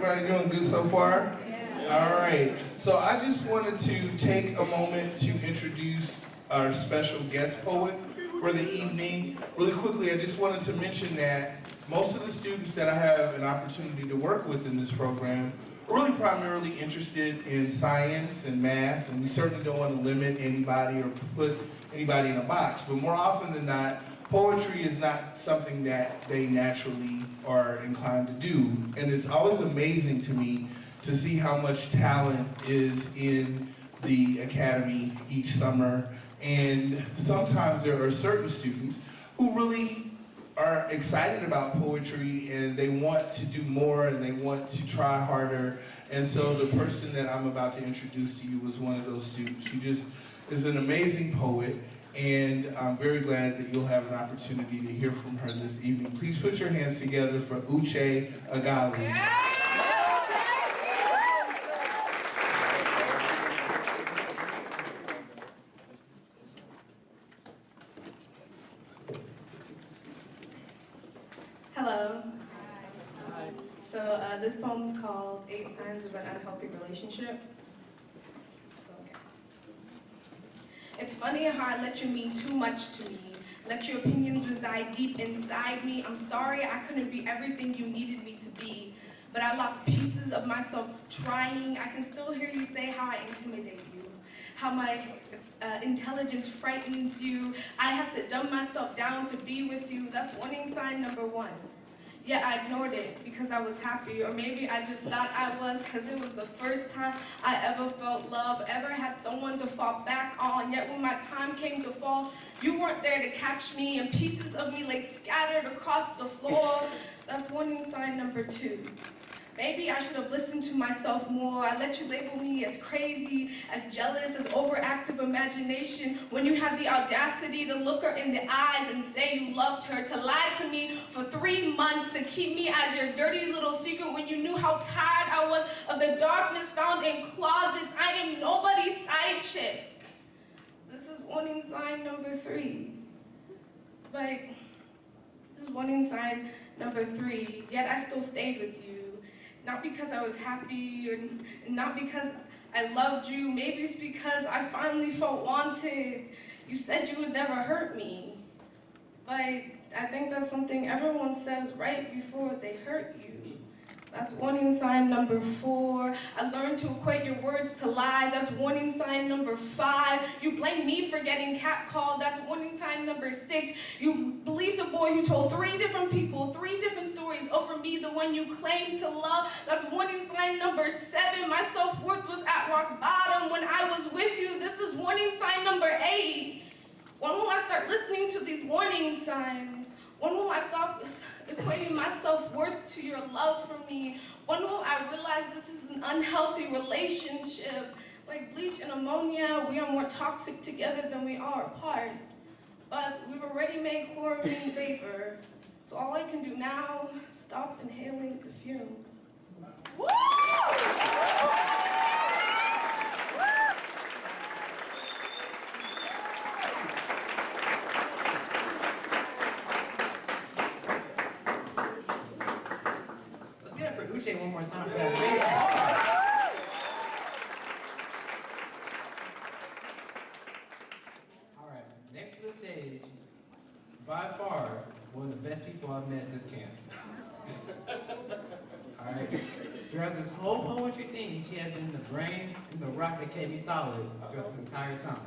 Everybody doing good so far? Yeah. All right. So I just wanted to take a moment to introduce our special guest poet for the evening. Really quickly, I just wanted to mention that most of the students that I have an opportunity to work with in this program are really primarily interested in science and math, and we certainly don't want to limit anybody or put anybody in a box. But more often than not, poetry is not something that they naturally are inclined to do. And it's always amazing to me to see how much talent is in the academy each summer. And sometimes there are certain students who really are excited about poetry and they want to do more and they want to try harder. And so the person that I'm about to introduce to you was one of those students. She just is an amazing poet, and I'm very glad that you'll have an opportunity to hear from her this evening. Please put your hands together for Uche Agali. Yeah! Hello. Hi. So this poem is called 8 Signs of an Unhealthy Relationship. It's funny how I let you mean too much to me. Let your opinions reside deep inside me. I'm sorry I couldn't be everything you needed me to be. But I lost pieces of myself trying. I can still hear you say how I intimidate you. How my intelligence frightens you. I have to dumb myself down to be with you. That's warning sign number 1. Yet I ignored it because I was happy, or maybe I just thought I was because it was the first time I ever felt love, ever had someone to fall back on. Yet when my time came to fall, you weren't there to catch me, and pieces of me lay scattered across the floor. That's warning sign number 2. Maybe I should have listened to myself more. I let you label me as crazy, as jealous, as overactive imagination. When you had the audacity to look her in the eyes and say you loved her, to lie to me for 3 months, to keep me as your dirty little secret when you knew how tired I was of the darkness found in closets. I am nobody's side chick. This is warning sign number 3. But this is warning sign number 3. Yet I still stayed with you. Not because I was happy, or not because I loved you. Maybe it's because I finally felt wanted. You said you would never hurt me. But I think that's something everyone says right before they hurt you. That's warning sign number 4. I learned to equate your words to lies. That's warning sign number 5. You blame me for getting catcalled. That's warning sign number 6. You believed a boy who told 3 different people 3 different stories over me, the one you claimed to love. That's warning sign number 7. My self-worth was at rock bottom when I was with you. This is warning sign number 8. When will I start listening to these warning signs? When will I stop equating my self-worth to your love for me? When will I realize this is an unhealthy relationship? Like bleach and ammonia, we are more toxic together than we are apart. But we've already made chlorine vapor. So all I can do now is stop inhaling the fumes. Woo! Uche one more time for that. All right, next to the stage, by far, one of the best people I've met at this camp. All right, throughout this whole poetry thing, she has been the brains and the rock that kept me solid throughout this entire time.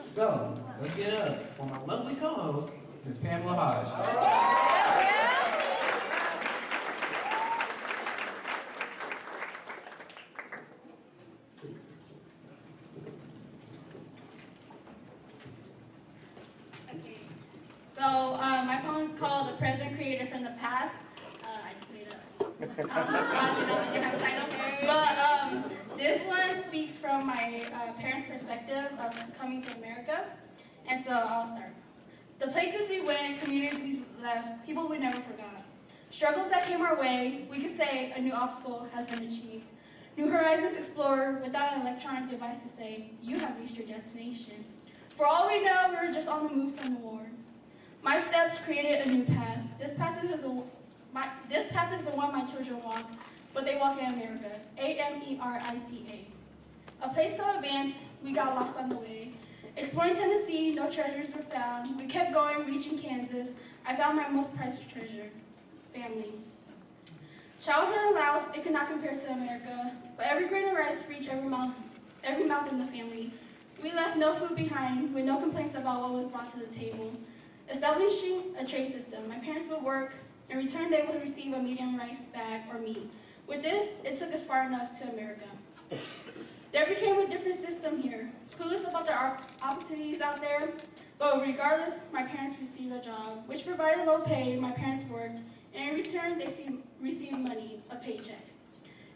So, let's get it up for my lovely co-host, Ms. Pamela Hodge. So my poem is called "The Present Created from the Past." I just made it up. But this one speaks from my parents' perspective of coming to America, and so I'll start. The places we went, communities we left, people we never forgot. Struggles that came our way, we could say a new obstacle has been achieved. New horizons explored without an electronic device to say, you have reached your destination. For all we know, we were just on the move from the war. My steps created a new path. This path is the one my children walk. but they walk in America. America. A place so advanced, we got lost on the way. Exploring Tennessee, no treasures were found. We kept going, reaching Kansas. I found my most prized treasure, family. Childhood in Laos, it could not compare to America, but every grain of rice reached every mouth in the family. We left no food behind, with no complaints about what was brought to the table. Establishing a trade system, my parents would work. In return, they would receive a medium rice bag or meat. With this, it took us far enough to America. There became a different system here. Clueless about the opportunities out there, but regardless, my parents received a job, which provided low pay. My parents worked, and in return, they received money, a paycheck.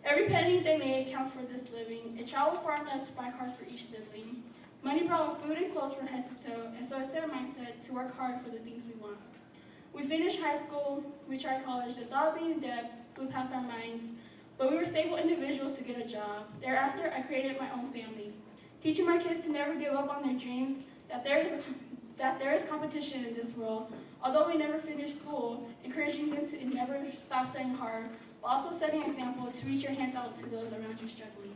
Every penny they made counts for this living. It traveled far enough to buy cars for each sibling. Money brought food and clothes from head to toe, and so it set a mindset to work hard for the things we want. We finished high school, we tried college. The thought of being in debt flew past our minds, but we were stable individuals to get a job. Thereafter, I created my own family, teaching my kids to never give up on their dreams, that there is competition in this world. Although we never finished school, encouraging them to never stop studying hard, but also setting an example to reach your hands out to those around you struggling.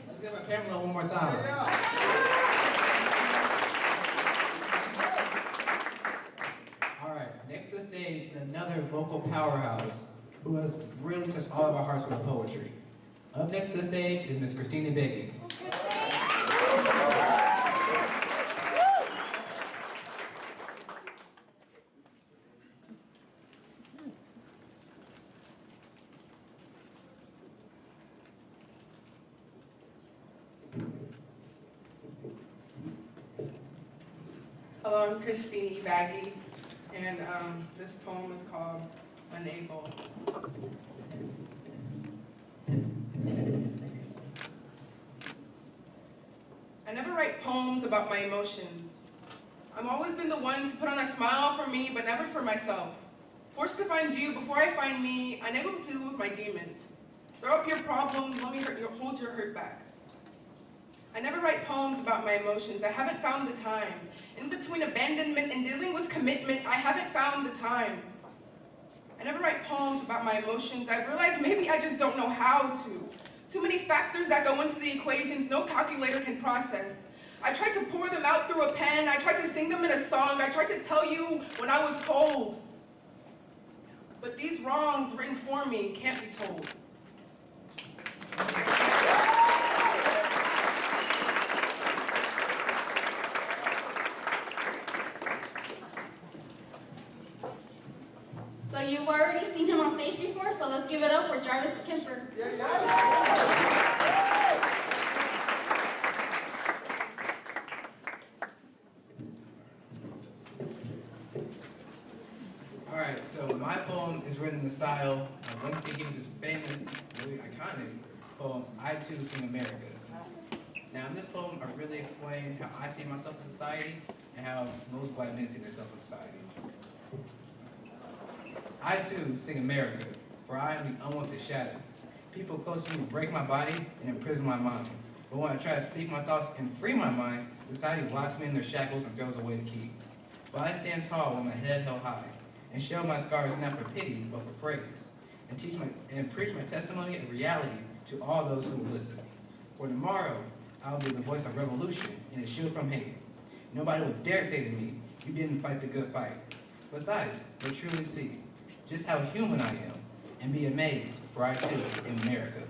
Let's give our Pamela one more time. All right, next to the stage is another vocal powerhouse who has really touched all of our hearts with poetry. Up next to the stage is Miss Christina Biggie. Hello, I'm Christine Baggy, and this poem is called Unable. I never write poems about my emotions. I've always been the one to put on a smile for me, but never for myself. Forced to find you before I find me, unable to deal with my demons. Throw up your problems, let me hold your hurt back. I never write poems about my emotions. I haven't found the time. In between abandonment and dealing with commitment, I haven't found the time. I never write poems about my emotions. I've realized maybe I just don't know how to. Too many factors that go into the equations no calculator can process. I tried to pour them out through a pen. I tried to sing them in a song. I tried to tell you when I was cold. But these wrongs written for me can't be told. So you've already seen him on stage before, so let's give it up for Jarvis Kemper. All right, so my poem is written in the style of Winston Gibbs' famous, really iconic poem, I Too Sing America. Now in this poem, I really explain how I see myself in society and how most black men see themselves in society. I too sing America, for I am the unwanted shadow. People close to me break my body and imprison my mind. But when I try to speak my thoughts and free my mind, society locks me in their shackles and throws away the key. But I stand tall with my head held high, and show my scars not for pity, but for praise, and preach my testimony of reality to all those who will listen. For tomorrow, I will be the voice of revolution and a shield from hate. Nobody will dare say to me, you didn't fight the good fight. Besides, they'll truly see just how human I am, and be amazed, for I too am America.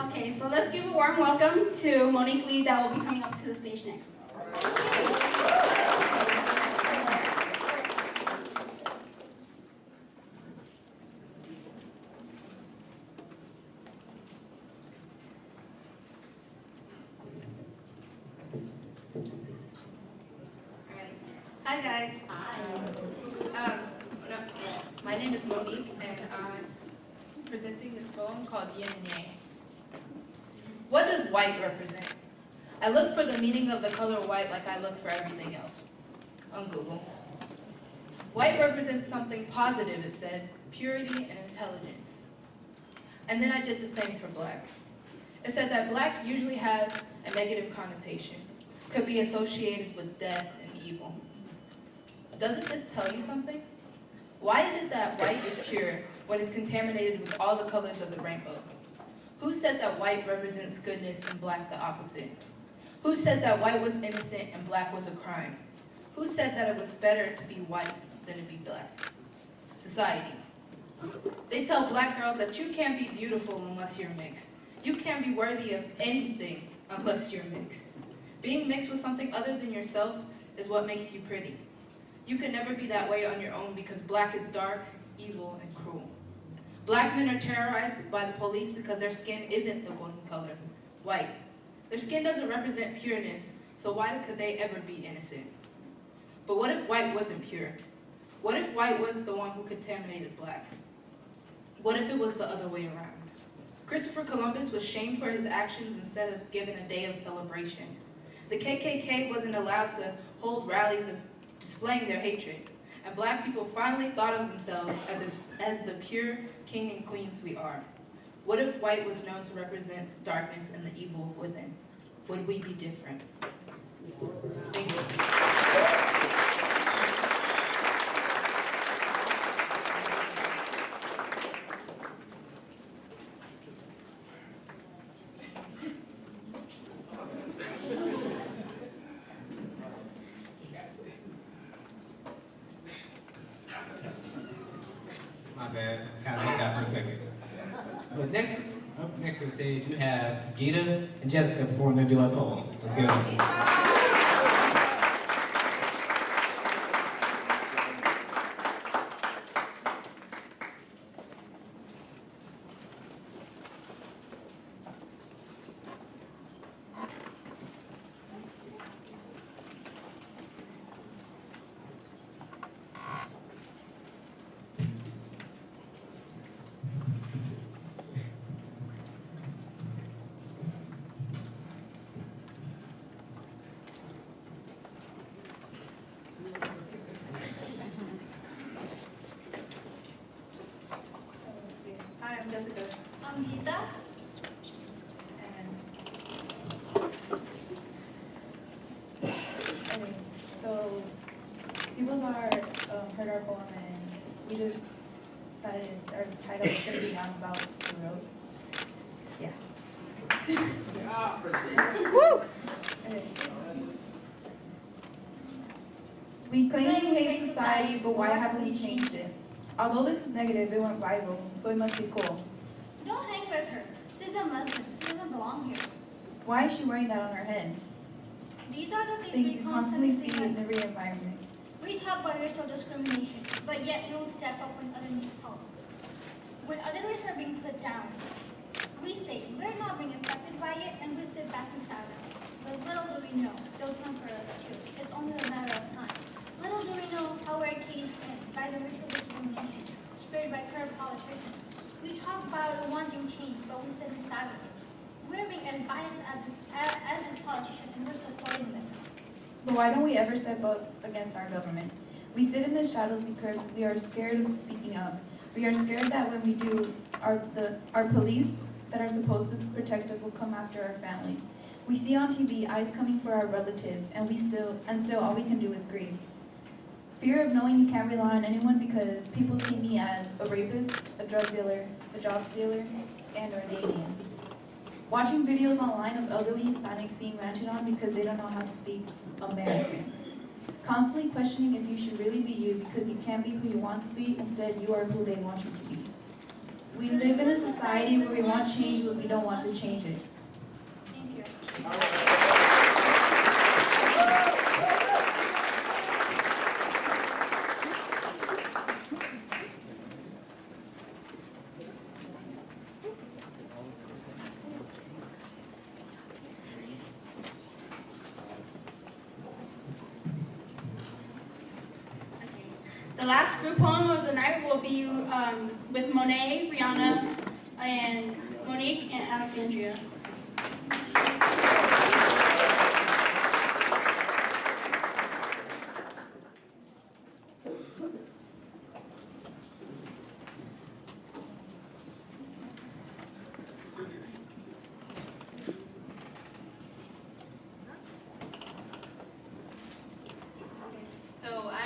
Okay, so let's give a warm welcome to Monique Lee that will be coming up to the stage next. Hi guys. Hi. My name is Monique, and I'm presenting this poem called Yin and Yang. What does white represent? I looked for the meaning of the color white like I look for everything else on Google. White represents something positive, it said, purity and intelligence. And then I did the same for black. It said that black usually has a negative connotation, could be associated with death and evil. Doesn't this tell you something? Why is it that white is pure when it's contaminated with all the colors of the rainbow? Who said that white represents goodness and black the opposite? Who said that white was innocent and black was a crime? Who said that it was better to be white than to be black? Society. They tell black girls that you can't be beautiful unless you're mixed. You can't be worthy of anything unless you're mixed. Being mixed with something other than yourself is what makes you pretty. You can never be that way on your own because black is dark, evil, and cruel. Black men are terrorized by the police because their skin isn't the golden color, white. Their skin doesn't represent pureness, so why could they ever be innocent? But what if white wasn't pure? What if white was the one who contaminated black? What if it was the other way around? Christopher Columbus was shamed for his actions instead of given a day of celebration. The KKK wasn't allowed to hold rallies of displaying their hatred, and black people finally thought of themselves as the pure king and queens we are. What if white was known to represent darkness and the evil within? Would we be different? Thank you. My bad. Kind of hit that for a second. But next, up next to the stage, you have Gita and Jessica performing their duet poem. Let's go. Hi, I'm Jessica. I'm Gita. Okay, so people heard our poem and we just decided our title was going to be Young About 2 Roads. Yeah. Woo! Okay. We claim we hate society, but why haven't we changed it? Although this is negative, it went viral, so it must be cool. Don't hang with her. She's a Muslim. She doesn't belong here. Why is she wearing that on her head? These are the Things things you we constantly constantly see see. in every environment. We talk about racial discrimination, but yet you will step up when others need help. When others are being put down, we say we're not being affected by it and we sit back in silence. But little do we know, they'll come for us too. It's only a matter of time. Little do we know how we're cased in by the racial discrimination spread by corrupt politicians. We talk about wanting change, but we sit in silence. We're being as biased as this politician and we're supporting them. But why don't we ever step up against our government? We sit in the shadows because we are scared of speaking up. We are scared that when we do, our police that are supposed to protect us will come after our families. We see on TV ICE coming for our relatives, and still all we can do is grieve. Fear of knowing you can't rely on anyone because people see me as a rapist, a drug dealer, a job stealer, and or an alien. Watching videos online of elderly Hispanics being ranted on because they don't know how to speak American. Constantly questioning if you should really be you because you can't be who you want to be, instead you are who they want you to be. We live in a society where we want change but we don't want to change it. Thank you. The last group poem of the night will be with Monet, Rihanna, and Monique and Alexandria.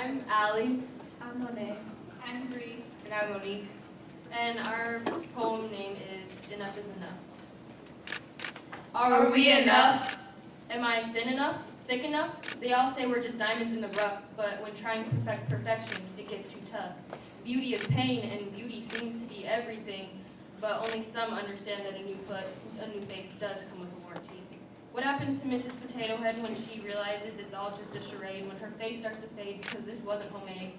I'm Allie. I'm Monet. I'm Bree. And I'm Monique. And our poem name is Enough is Enough. Are we enough? Am I thin enough? Thick enough? They all say we're just diamonds in the rough, but when trying to perfect perfection, it gets too tough. Beauty is pain, and beauty seems to be everything, but only some understand that a new face does come with a warranty. What happens to Mrs. Potato Head when she realizes it's all just a charade, when her face starts to fade because this wasn't homemade?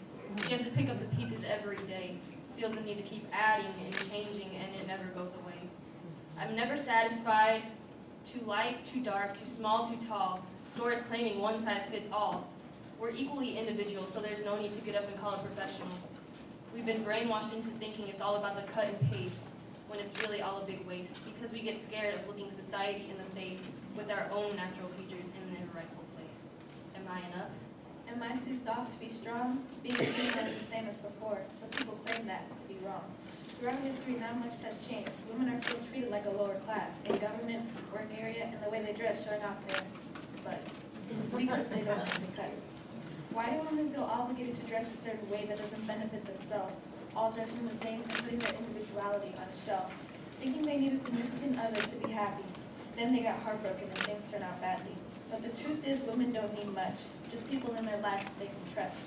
She has to pick up the pieces every day, feels the need to keep adding and changing, and it never goes away. I'm never satisfied, too light, too dark, too small, too tall, stores claiming one size fits all. We're equally individual, so there's no need to get up and call it professional. We've been brainwashed into thinking it's all about the cut and paste, when it's really all a big waste, because we get scared of looking society in the face with our own natural features in their rightful place. Am I enough? Am I too soft to be strong? Being female is the same as before, but people claim that to be wrong. Throughout history, not much has changed. Women are still treated like a lower class in government, work area, and the way they dress, showing off their butts because they don't have the cuts. Why do women feel obligated to dress a certain way that doesn't benefit themselves, all dressed in the same and putting their individuality on a shelf, thinking they need a significant other to be happy? Then they get heartbroken and things turn out badly. But the truth is, women don't need much, just people in their life that they can trust.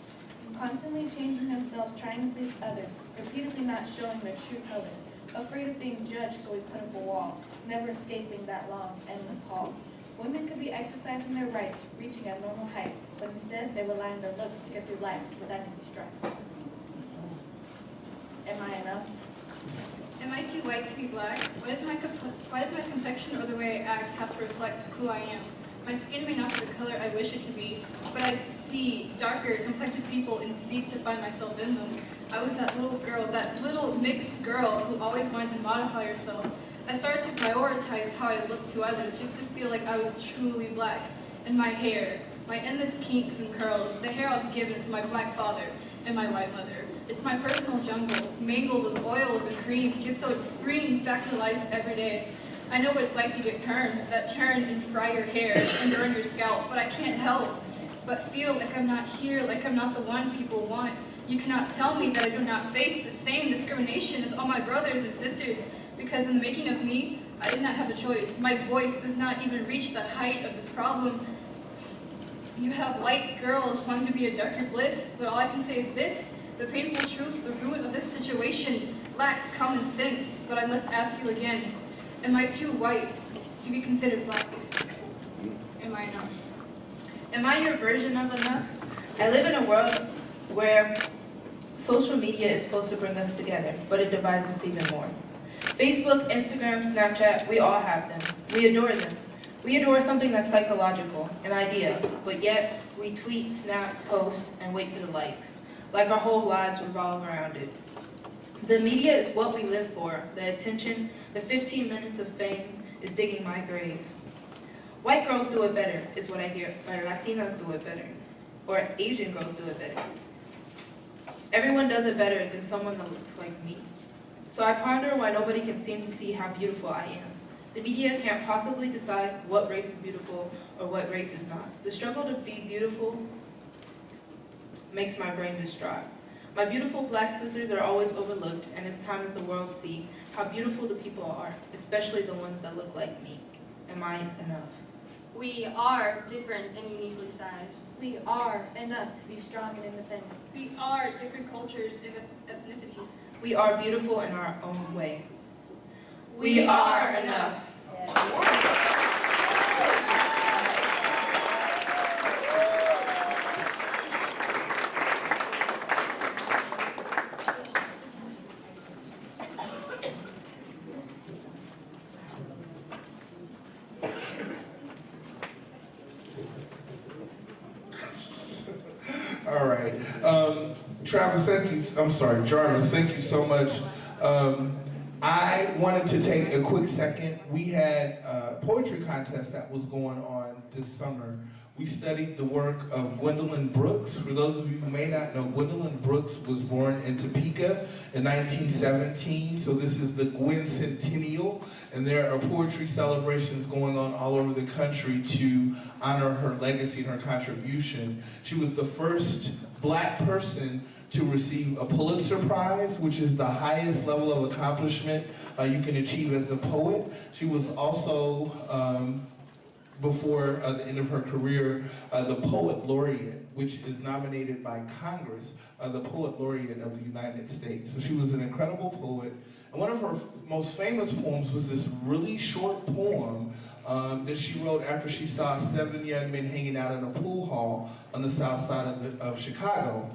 Constantly changing themselves, trying to please others, repeatedly not showing their true colors, afraid of being judged, so we put up a wall, never escaping that long, endless hall. Women could be exercising their rights, reaching abnormal heights, but instead they rely on their looks to get through life without any strife. Am I enough? Am I too white to be black? Why does my complexion or the way I act have to reflect who I am? My skin may not be the color I wish it to be, but I see darker, complected people and seek to find myself in them. I was that little girl, that little mixed girl who always wanted to modify herself. I started to prioritize how I looked to others just to feel like I was truly black. And my hair, my endless kinks and curls, the hair I was given from my black father and my white mother. It's my personal jungle, mangled with oils and creams, just so it springs back to life every day. I know what it's like to get perms that turn and fry your hair and burn your scalp, but I can't help but feel like I'm not here, like I'm not the one people want. You cannot tell me that I do not face the same discrimination as all my brothers and sisters, because in the making of me, I did not have a choice. My voice does not even reach the height of this problem. You have light girls wanting to be a darker bliss, but all I can say is this: the painful truth, the root of this situation lacks common sense, but I must ask you again, am I too white to be considered black? Am I enough? Am I your version of enough? I live in a world where social media is supposed to bring us together, but it divides us even more. Facebook, Instagram, Snapchat, we all have them. We adore them. We adore something that's psychological, an idea, but yet we tweet, snap, post, and wait for the likes, like our whole lives revolve around it. The media is what we live for. The attention, the 15 minutes of fame is digging my grave. White girls do it better, is what I hear, or Latinas do it better, or Asian girls do it better. Everyone does it better than someone that looks like me. So I ponder why nobody can seem to see how beautiful I am. The media can't possibly decide what race is beautiful or what race is not. The struggle to be beautiful makes my brain distraught. My beautiful black sisters are always overlooked, and it's time that the world see how beautiful the people are, especially the ones that look like me. Am I enough? We are different and uniquely sized. We are enough to be strong and independent. We are different cultures and ethnicities. We are beautiful in our own way. We are enough. All right. Travis, thank you. I'm sorry, Jarvis, thank you so much. I wanted to take a quick second. We had a poetry contest that was going on this summer We studied the work of Gwendolyn Brooks. For those of you who may not know, Gwendolyn Brooks was born in Topeka in 1917, so this is the Gwen Centennial, and there are poetry celebrations going on all over the country to honor her legacy and her contribution. She was the first Black person to receive a Pulitzer Prize, which is the highest level of accomplishment you can achieve as a poet. She was also, before the end of her career, the Poet Laureate, which is nominated by Congress, the Poet Laureate of the United States. So she was an incredible poet. And one of her most famous poems was this really short poem that she wrote after she saw 7 young men hanging out in a pool hall on the south side of Chicago.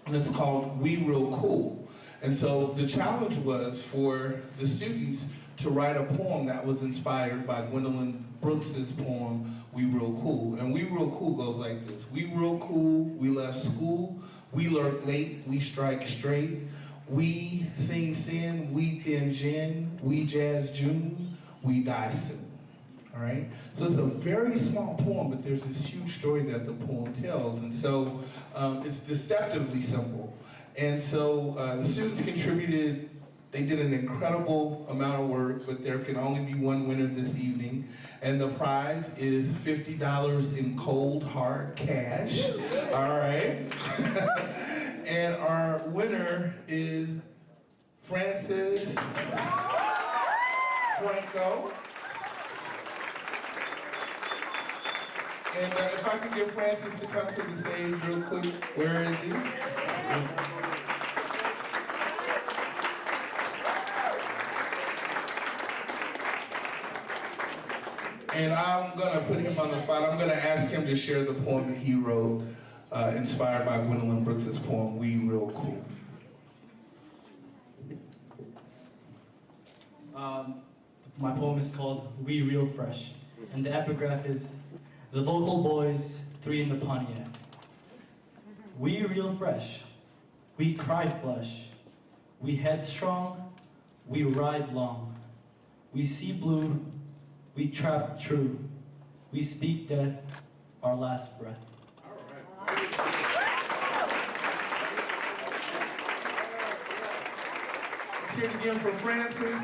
And it's called We Real Cool. And so the challenge was for the students to write a poem that was inspired by Gwendolyn Brooks's poem, We Real Cool. And We Real Cool goes like this. We real cool, we left school, we lurk late, we strike straight, we sing sin, we thin gin, we jazz June, we die soon. All right? So it's a very small poem, but there's this huge story that the poem tells. And so it's deceptively simple. And so the students contributed. They did an incredible amount of work, but there can only be one winner this evening. And the prize is $50 in cold, hard cash. All right. And our winner is Francis Franco. And if I could get Francis to come to the stage real quick. Where is he? And I'm gonna put him on the spot. I'm gonna ask him to share the poem that he wrote, inspired by Gwendolyn Brooks's poem, We Real Cool. My poem is called We Real Fresh, and the epigraph is, the local boys, 3 in the Pontiac. We real fresh, we cry flush, we headstrong, we ride long, we see blue, we trap true, we speak death, our last breath. All right. Let's hear it again for Francis.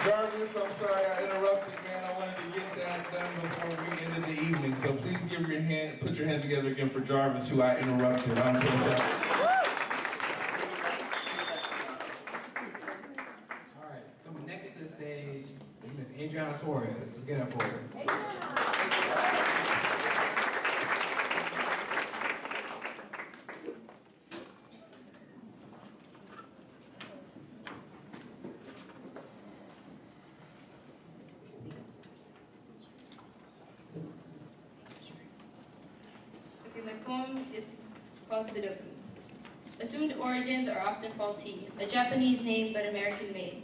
Jarvis, I'm sorry I interrupted, man. I wanted to get that done before we ended the evening. So please put your hands together again for Jarvis, who I interrupted. I'm so sorry. All right, coming next to the stage is Miss Adriana Suarez. Let's get up for her. Okay, my poem is called Sudoku. Assumed origins are often faulty. A Japanese name, but American made.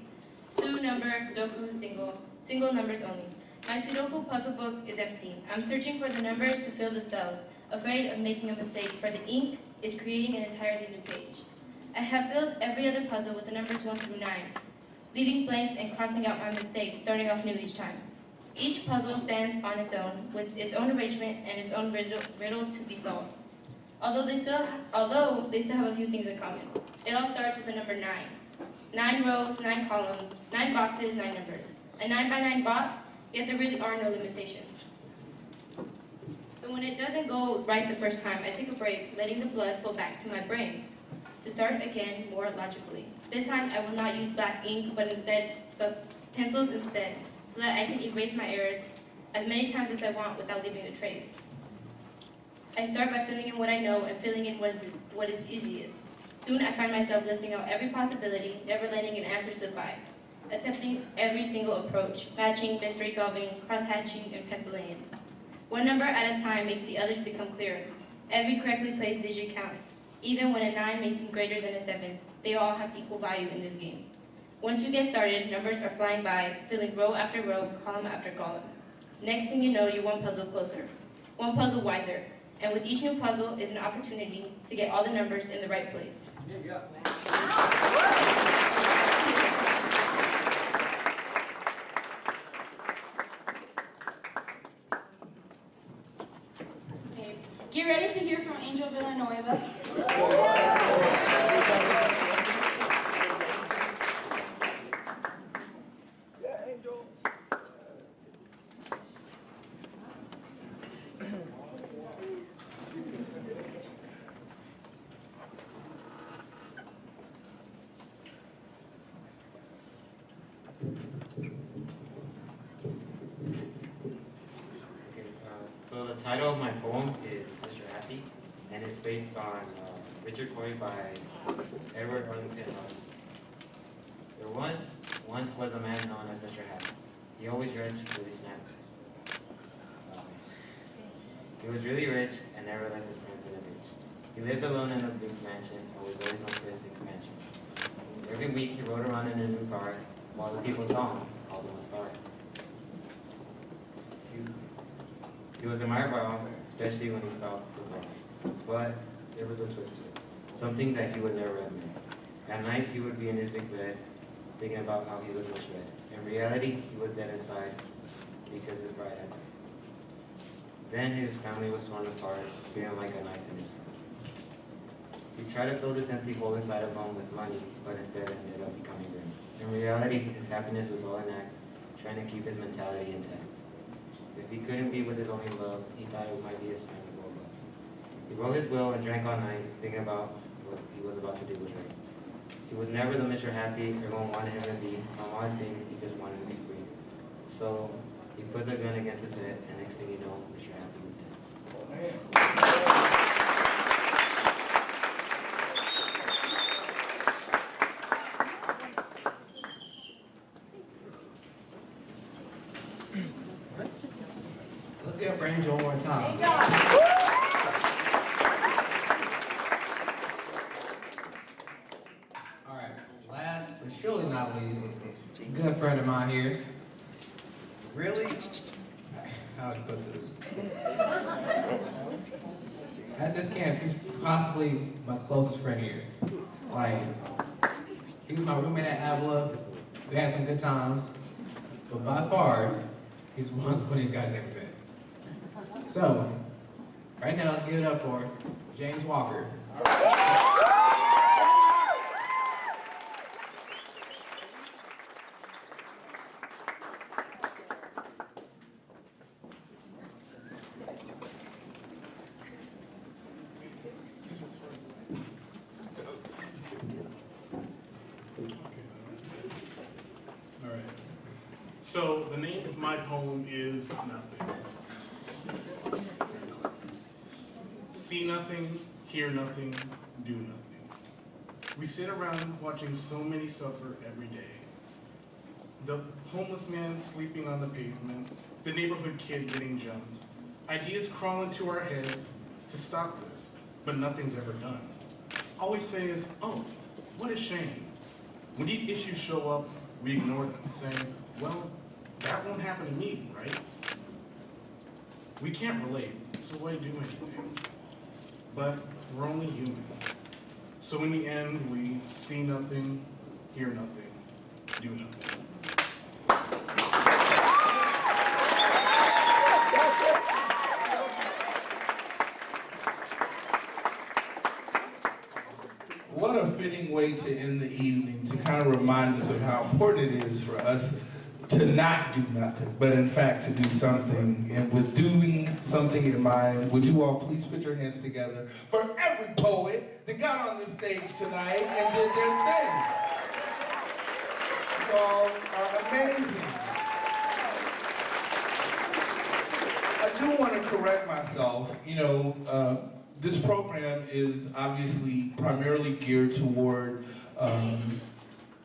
Su number, doku single, single numbers only. My Sudoku puzzle book is empty. I'm searching for the numbers to fill the cells, afraid of making a mistake, for the ink is creating an entirely new page. I have filled every other puzzle with the numbers 1 through 9, leaving blanks and crossing out my mistakes, starting off new each time. Each puzzle stands on its own, with its own arrangement and its own riddle to be solved. Although they still have a few things in common. It all starts with the number 9. 9 rows, 9 columns, 9 boxes, 9 numbers. A 9 by 9 box, yet there really are no limitations. So when it doesn't go right the first time, I take a break, letting the blood flow back to my brain to start again more logically. This time I will not use black ink, but pencils instead, so that I can erase my errors as many times as I want without leaving a trace. I start by filling in what I know and filling in what is easiest. Soon I find myself listing out every possibility, never letting an answer slip by. Attempting every single approach, matching, mystery solving, cross-hatching, and penciling in. One number at a time makes the others become clearer. Every correctly placed digit counts. Even when a 9 may seem greater than a 7, they all have equal value in this game. Once you get started, numbers are flying by, filling row after row, column after column. Next thing you know, you're one puzzle closer, one puzzle wiser, and with each new puzzle is an opportunity to get all the numbers in the right place. Get ready to hear from Angel Villanueva. So the title of my poem is Mr. Happy, and it's based on Richard Cory by Edward Arlington Robinson. There once was a man known as Mr. Happy. He always dressed really snappy. He was really rich and never let his friends in a ditch. He lived alone in a big mansion and was always known for his expansion. Every week he rode around in a new car, while the people saw him, called him a star. He was admired by all, especially when he stopped to grow. But there was a twist to it, something that he would never admit. At night, he would be in his big bed, thinking about how he was misread. In reality, he was dead inside because his bride had died. Then his family was torn apart, feeling like a knife in his heart. He tried to fill this empty hole inside of him with money, but instead ended up becoming grim. In reality, his happiness was all an act, trying to keep his mentality intact. If he couldn't be with his only love, he thought it might be a sign to go above. He wrote his will and drank all night, thinking about what he was about to do was right. He was never the Mr. Happy everyone wanted him to be. From all his being, he just wanted to be free. So he put the gun against his head, and next thing you know, Mr. Happy was dead. Let's give it for Angel one more time. All right, last but surely not least, a good friend of mine here. Really, how do you put this? At this camp, he's possibly my closest friend here. Like, he was my roommate at Avila. We had some good times, but by far, he's one of the funniest guys I've ever met. So, right now, let's give it up for James Walker. All right. So the name of my poem is Nothing. See nothing, hear nothing, do nothing. We sit around watching so many suffer every day. The homeless man sleeping on the pavement, the neighborhood kid getting jumped. Ideas crawl into our heads to stop this, but nothing's ever done. All we say is, oh, what a shame. When these issues show up, we ignore them, saying, well, that won't happen to me, right? We can't relate, so why do anything? But we're only human. So in the end, we see nothing, hear nothing, do nothing. What a fitting way to end the evening, to kind of remind us of how important it is for us to not do nothing, but in fact to do something. And with doing something in mind, would you all please put your hands together for every poet that got on this stage tonight and did their thing. You all are amazing. I do want to correct myself. This program is obviously primarily geared toward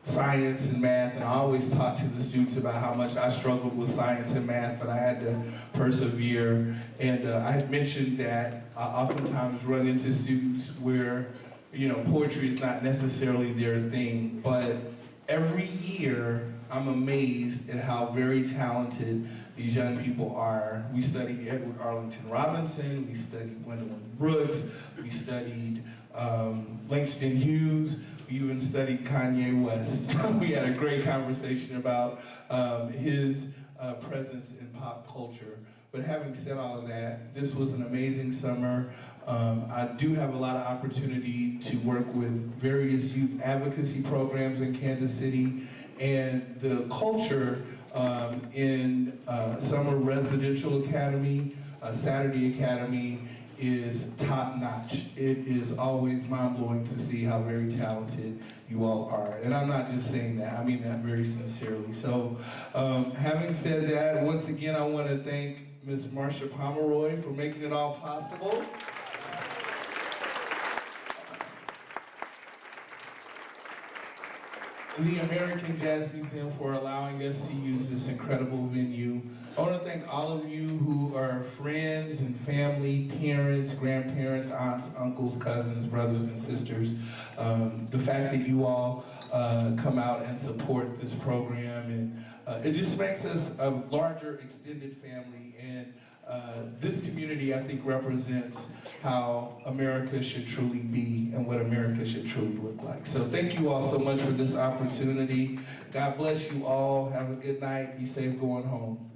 science and math, and I always talk to the students about how much I struggled with science and math, but I had to persevere. And I had mentioned that I oftentimes run into students where, poetry is not necessarily their thing, but every year I'm amazed at how very talented these young people are. We studied Edward Arlington Robinson, we studied Gwendolyn Brooks, we studied Langston Hughes, we even studied Kanye West. We had a great conversation about his presence in pop culture. But having said all of that, this was an amazing summer. I do have a lot of opportunity to work with various youth advocacy programs in Kansas City, and the culture in Summer Residential Academy, Saturday Academy, is top-notch. It is always mind-blowing to see how very talented you all are. And I'm not just saying that, I mean that very sincerely. So having said that, once again, I want to thank Ms. Marsha Pomeroy for making it all possible. The American Jazz Museum for allowing us to use this incredible venue. I want to thank all of you who are friends and family, parents, grandparents, aunts, uncles, cousins, brothers, and sisters. The fact that you all come out and support this program, and it just makes us a larger extended family. And this community, I think, represents how America should truly be and what America should truly look like. So thank you all so much for this opportunity. God bless you all. Have a good night. Be safe going home.